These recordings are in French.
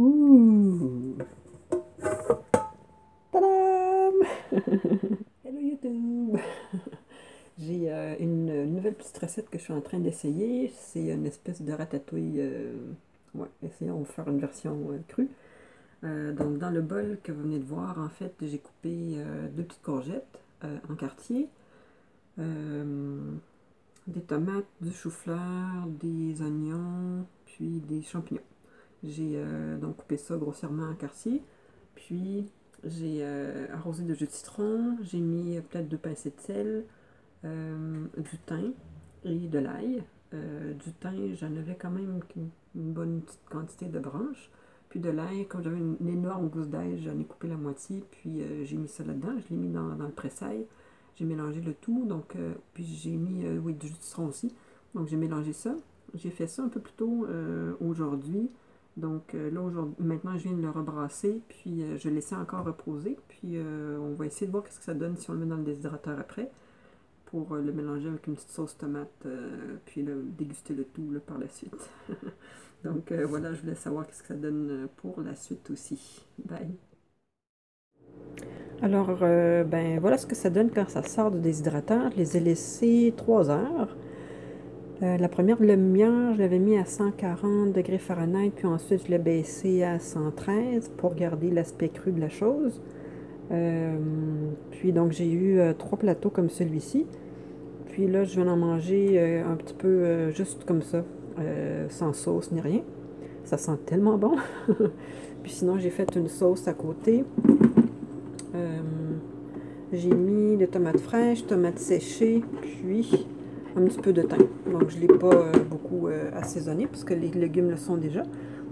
Ouh! Tadam! Hello YouTube! J'ai une nouvelle petite recette que je suis en train d'essayer. C'est une espèce de ratatouille. Ouais, essayons de faire une version crue. Donc dans le bol que vous venez de voir, en fait, j'ai coupé deux petites courgettes en quartier, des tomates, du chou-fleur, des oignons, puis des champignons. J'ai donc coupé ça grossièrement en quartier. Puis j'ai arrosé de jus de citron. J'ai mis peut-être 2 pincées de sel, du thym et de l'ail. Du thym, j'en avais quand même une bonne petite quantité de branches. Puis de l'ail, comme j'avais une énorme gousse d'ail, j'en ai coupé la moitié. Puis j'ai mis ça là-dedans. Je l'ai mis dans le pressail. J'ai mélangé le tout. Donc, puis j'ai mis oui, du jus de citron aussi. Donc j'ai mélangé ça. J'ai fait ça un peu plus tôt aujourd'hui. Donc là, maintenant, je viens de le rebrasser, puis je vais laisser encore reposer. Puis on va essayer de voir ce que ça donne si on le met dans le déshydrateur après, pour le mélanger avec une petite sauce tomate, puis déguster le tout là, par la suite. Donc voilà, je voulais savoir ce que ça donne pour la suite aussi. Bye! Alors, ben voilà ce que ça donne quand ça sort du déshydrateur. Je les ai laissés 3 heures. La première demi-heure, je l'avais mis à 140 degrés Fahrenheit, puis ensuite je l'ai baissé à 113 pour garder l'aspect cru de la chose. Puis donc j'ai eu 3 plateaux comme celui-ci. Puis là, je viens d'en manger un petit peu juste comme ça, sans sauce ni rien. Ça sent tellement bon. Puis sinon, j'ai fait une sauce à côté. J'ai mis des tomates fraîches, tomates séchées, puis un petit peu de thym. Donc je ne l'ai pas beaucoup assaisonné parce que les légumes le sont déjà.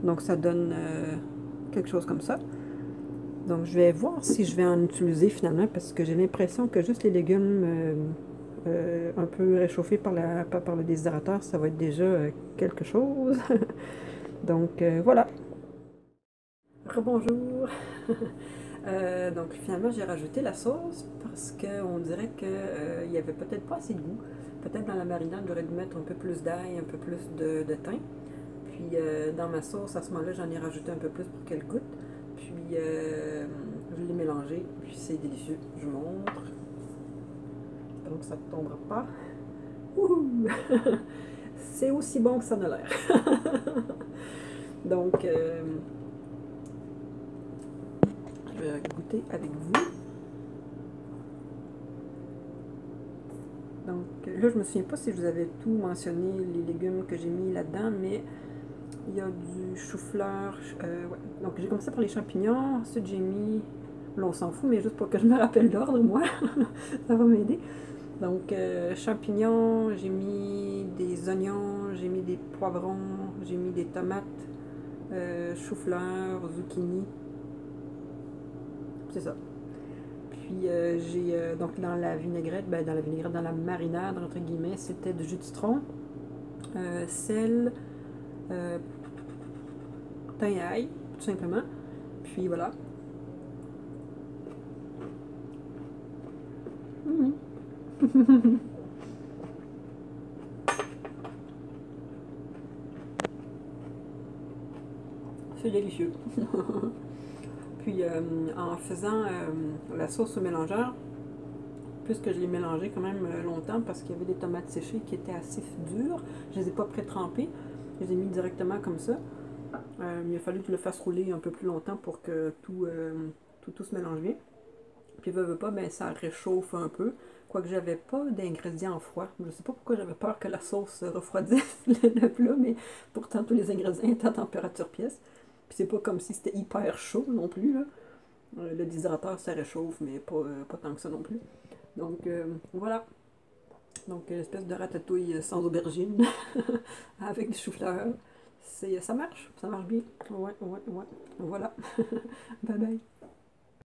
Donc ça donne quelque chose comme ça. Donc je vais voir si je vais en utiliser finalement parce que j'ai l'impression que juste les légumes un peu réchauffés par le déshydrateur, ça va être déjà quelque chose. Donc voilà. Rebonjour! Donc finalement j'ai rajouté la sauce parce qu'on dirait qu'il n'y avait peut-être pas assez de goût. Peut-être dans la marinade j'aurais dû mettre un peu plus d'ail, un peu plus de thym. Puis dans ma sauce à ce moment-là j'en ai rajouté un peu plus pour qu'elle goûte. Puis je l'ai mélangé, puis c'est délicieux. Je vous montre. Donc ça ne tombera pas. C'est aussi bon que ça en a l'air. Donc je vais goûter avec vous. Donc là, je me souviens pas si je vous avais tout mentionné, les légumes que j'ai mis là-dedans, mais il y a du chou-fleur. Ouais. Donc j'ai commencé par les champignons, ensuite j'ai mis, là on s'en fout, mais juste pour que je me rappelle l'ordre, moi, ça va m'aider. Donc champignons, j'ai mis des oignons, j'ai mis des poivrons, j'ai mis des tomates, chou-fleur, zucchini. C'est ça. Puis j'ai donc dans la vinaigrette, dans la marinade, entre guillemets, c'était du jus de citron, sel, thym et ail, tout simplement. Puis voilà. C'est délicieux. Puis en faisant la sauce au mélangeur, puisque je l'ai mélangé quand même longtemps parce qu'il y avait des tomates séchées qui étaient assez dures, je ne les ai pas pré-trempées, je les ai mis directement comme ça. Il a fallu que je le fasse rouler un peu plus longtemps pour que tout se mélange bien. Puis veut pas, ben ça réchauffe un peu. Quoique j'avais pas d'ingrédients froids. Je sais pas pourquoi j'avais peur que la sauce refroidisse le plat, mais pourtant tous les ingrédients étaient à température pièce. Puis c'est pas comme si c'était hyper chaud non plus, là. Le déshydrateur ça réchauffe, mais pas tant que ça non plus. Donc voilà. Donc une espèce de ratatouille sans aubergine avec du chou-fleur. Ça marche bien. Ouais. Voilà. Bye bye.